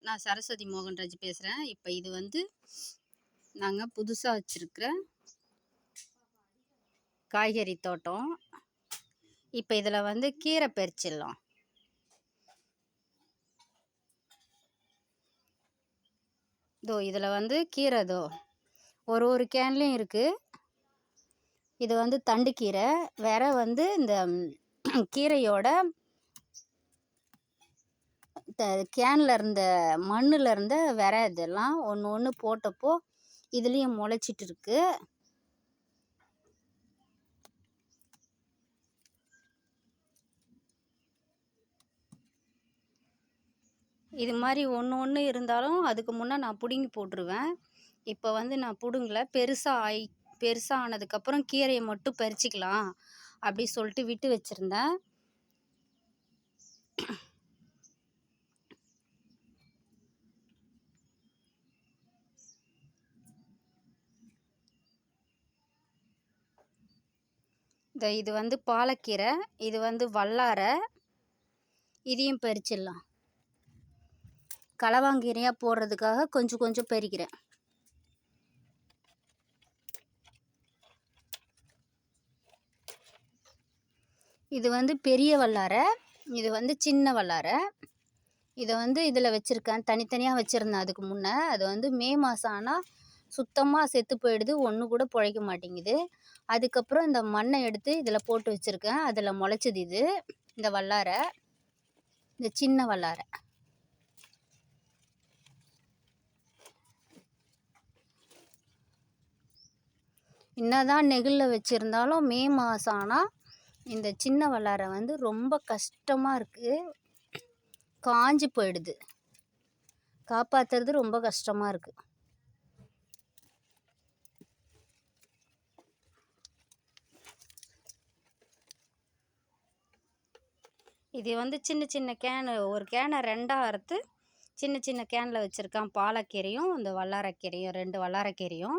நான் சரஸ்வதி மோகன்ராஜ் பேசுகிறேன். இப்போ இது வந்து நாங்கள் புதுசாக வச்சுருக்கிற காய்கறி தோட்டம். இப்போ இதில் வந்து கீரை பறிச்சிடலாம். இதில் வந்து கீரை ஒரு கேன்லேயும் இருக்குது. இது வந்து தண்டு கீரை. வேற வந்து இந்த கீரையோட கேனில் இருந்த மண்ணில் இருந்த இதெல்லாம் ஒன்று ஒன்று போட்டப்போ இதுலேயும் முளைச்சிட்டு இருக்கு. இது மாதிரி ஒன்று இருந்தாலும் அதுக்கு முன்னே நான் பிடுங்கி போட்டுருவேன். இப்போ வந்து நான் பிடுங்கல. பெருசாக ஆனதுக்கப்புறம் கீரையை மட்டும் பறிச்சிக்கலாம் அப்படி சொல்லிட்டு விட்டு வச்சுருந்தேன். இது வந்து பாலக்கீரை, இது வந்து வல்லாரை. இதையும் பறிச்சிடலாம். களவாங்கீரையாக போடுறதுக்காக கொஞ்சம் கொஞ்சம் பறிக்கிறேன். இது வந்து பெரிய வல்லாரை, இது வந்து சின்ன வல்லாரை. இதை வந்து இதில் வச்சுருக்கேன். தனித்தனியாக வச்சுருந்தேன் அதுக்கு முன்னே. அது வந்து மே மாதம் ஆனால் சுத்தமாக செத்து போயிடுது. ஒன்று கூட பிழைக்க மாட்டேங்குது. அதுக்கப்புறம் இந்த மண்ணை எடுத்து இதில் போட்டு வச்சுருக்கேன். அதில் முளைச்சது இது இந்த வல்லாரை, இந்த சின்ன வல்லாரை. என்னதான் நெகிழில் வச்சுருந்தாலும் மே மாதம் ஆனால் இந்த சின்ன வல்லாரை வந்து ரொம்ப கஷ்டமாக இருக்குது. காஞ்சி போயிடுது. காப்பாற்றுறது ரொம்ப கஷ்டமாக இருக்குது. இது வந்து சின்ன சின்ன கேனு, ஒரு கேனை ரெண்டாக அறுத்து சின்ன சின்ன கேனில் வச்சுருக்கேன். பாலக்கீரையும் இந்த வல்லாரைக்கீரையும், 2 வல்லாரைக்கீரையும்.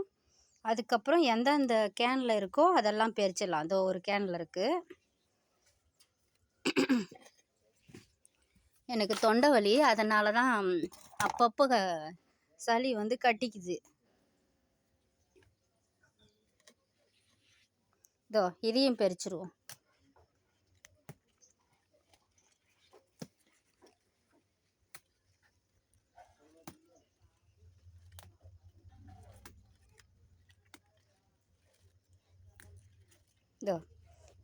அதுக்கப்புறம் எந்தெந்த கேனில் இருக்கோ அதெல்லாம் பறிச்சிடலாம். ஒரு கேனில் இருக்குது. எனக்கு தொண்டை வலி, அதனால தான் அப்பப்போ சளி வந்து கட்டிக்குது. இதையும் பறிச்சிருவோம்.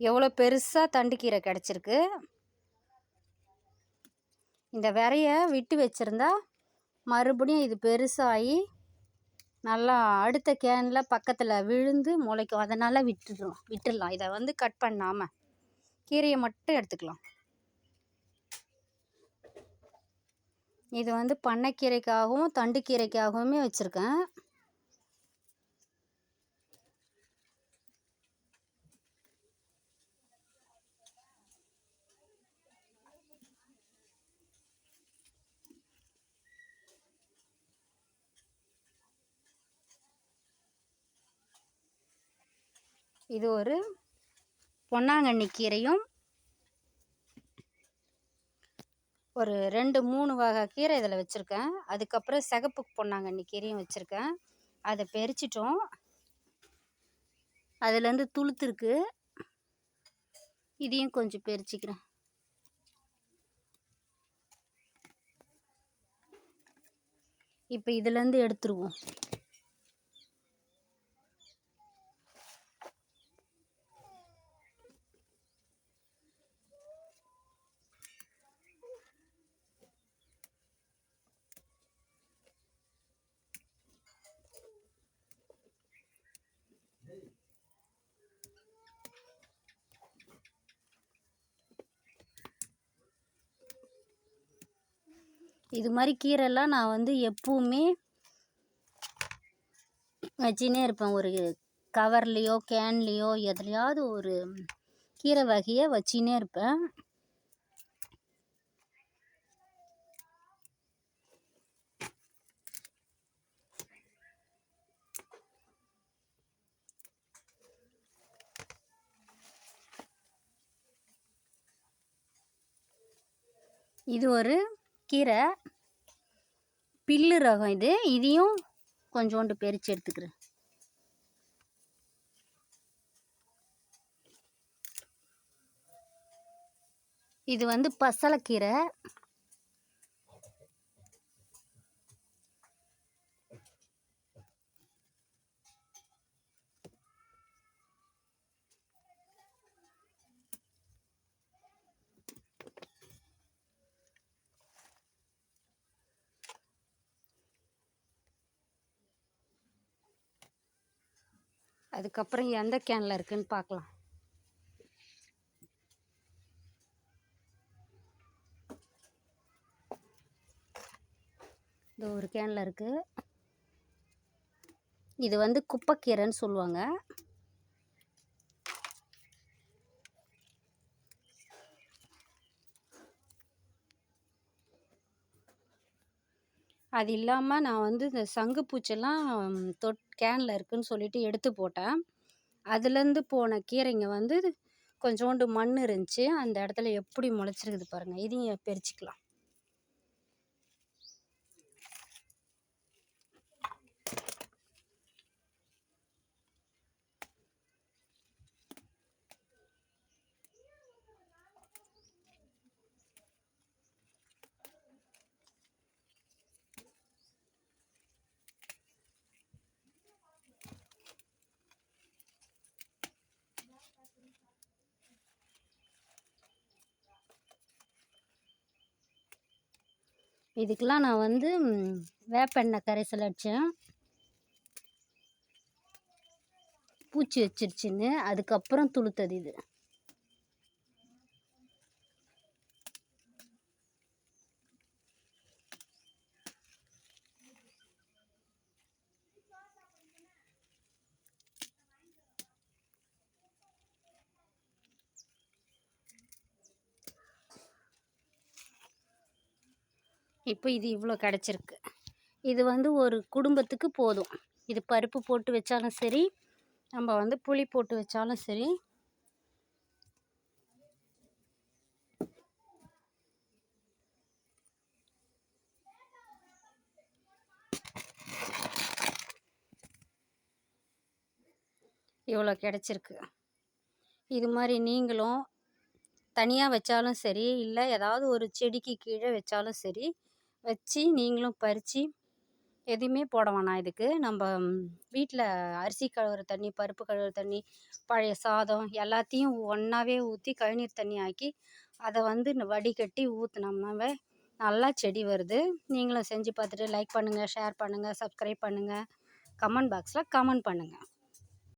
எவ்வளோ பெருசாக தண்டுக்கீரை கிடச்சிருக்கு. இந்த விரையை விட்டு வச்சுருந்தா மறுபடியும் இது பெருசாகி நல்லா அடுத்த கேனில் பக்கத்தில் விழுந்து முளைக்கும். அதனால் விட்டுடலாம். இதை வந்து கட் பண்ணாமல் கீரையை மட்டும் எடுத்துக்கலாம். இது வந்து பண்ணைக்கீரைக்காகவும் தண்டுக்கீரைக்காகவுமே வச்சுருக்கேன். இது ஒரு பொன்னாங்கண்ணி கீரையும் ஒரு 2-3 வகை கீரை இதில் வச்சுருக்கேன். அதுக்கப்புறம் சிகப்பு பொன்னாங்கண்ணி கீரையும் வச்சுருக்கேன். அதை பறிச்சிட்டோம். அதுலேருந்து துளுத்துருக்கு. இதையும் கொஞ்சம் பறிச்சிக்கிறேன். இப்போ இதுலேருந்து எடுத்துருவோம். இது மாதிரி கீரைலாம் நான் வந்து எப்பவுமே வச்சுன்னே இருப்பேன். ஒரு கவர்லேயோ கேன்லேயோ எதுலையாவது ஒரு கீரை வகையை வச்சுன்னே இருப்பேன். இது ஒரு கீரை. பில்லு ரகம் இது. இதையும் கொஞ்சோண்டு பறித்து எடுத்துக்கிறேன். இது வந்து பசலைக்கீரை. அதுக்கப்புறம் எந்த கேனில் இருக்குதுன்னு பார்க்கலாம். இது ஒரு கேனில் இருக்குது. இது வந்து குப்பைக்கீரைன்னு சொல்லுவாங்க. அது இல்லாமல் நான் வந்து இந்த சங்குப்பூச்செல்லாம் கேனில் இருக்குதுன்னு சொல்லிட்டு எடுத்து போட்டேன். அதுலேருந்து போன கீரைங்க வந்து கொஞ்சோண்டு மண் இருந்துச்சு. அந்த இடத்துல எப்படி முளைச்சிருக்குது பாருங்கள். இதையும் பறிச்சிக்கலாம். இதுக்கெல்லாம் நான் வந்து வேப்பெண்ணெய் கரைசல் அடித்தேன். பூச்சி வச்சிருச்சுன்னு. அதுக்கப்புறம் துளுத்தது இது. இப்போ இது இவ்வளோ கிடச்சிருக்கு. இது வந்து ஒரு குடும்பத்துக்கு போதும். இது பருப்பு போட்டு வச்சாலும் சரி, நம்ம வந்து புளி போட்டு வச்சாலும் சரி. இவ்வளோ கிடச்சிருக்கு. இது மாதிரி நீங்களும் தனியாக வச்சாலும் சரி, இல்லை ஏதாவது ஒரு செடிக்கு கீழே வச்சாலும் சரி, வச்சு நீங்களும் பறித்து எதுவுமே போட வேணாம். இதுக்கு நம்ம வீட்டில் அரிசி கழுவுற தண்ணி, பருப்பு கழுவுற தண்ணி, பழைய சாதம் எல்லாத்தையும் ஒன்றாவே ஊற்றி கழுநீர் தண்ணி ஆக்கி அதை வந்து வடிகட்டி ஊற்றினோம்னாவே நல்லா செடி வருது. நீங்களும் செஞ்சு பார்த்துட்டு லைக் பண்ணுங்கள், ஷேர் பண்ணுங்கள், சப்ஸ்கிரைப் பண்ணுங்கள், கமெண்ட் பாக்ஸில் கமெண்ட் பண்ணுங்கள்.